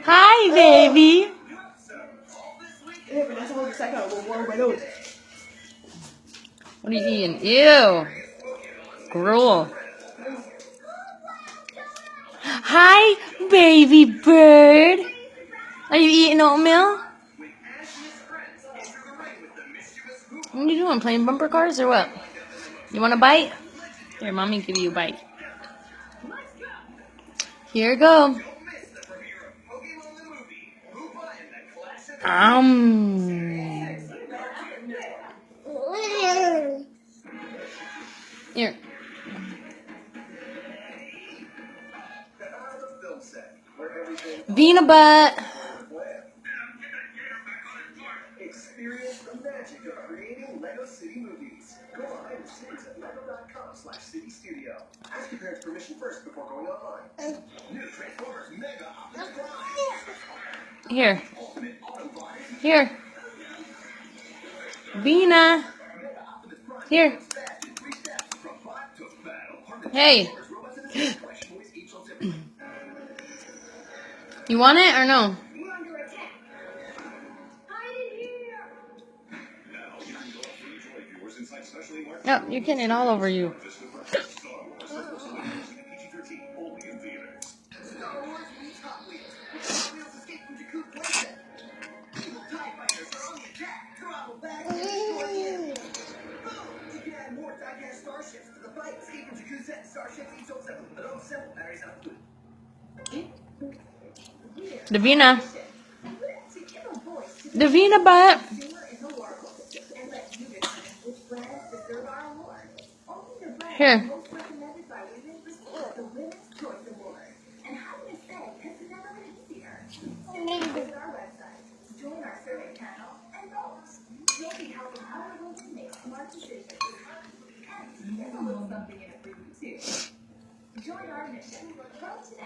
Hi, baby. What are you eating? Ew. Gruel. Hi, baby bird. Are you eating oatmeal? What are you doing? Playing bumper cars or what? You want a bite? Here, mommy give you a bite. Here you go. Here. Bean butt. Experience the magic of creating Lego City movies. Go online to cities.lego.com/citystudio. Ask your parents' permission first before going online. New Transformers Mega Optimus Prime. Here. Here. Bina. Here. Hey. You want it or no? No, you're getting it all over you. Davina. Davina butt. Here. Join our mission. Go today.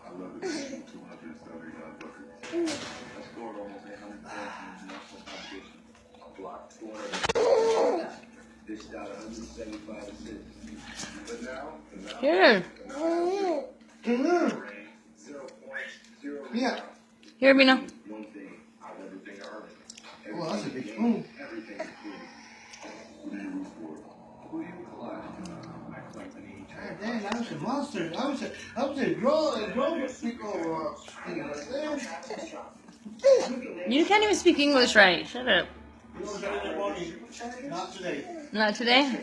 I love it. 279 buckets. I scored almost 800 points in the national competition. I blocked 200. Dished out 175 assists. But now, Here. 0 points, 0 Yeah. Here, Bina. one thing. I'll never think I earned it. Well, that's a big spoon. Everything is good. Who do you root for? Who do you collide? God dang, that was a monster. That was a draw people thing right there. You can't even speak English right. Shut up. You know, Saturday morning. Not today. Not today?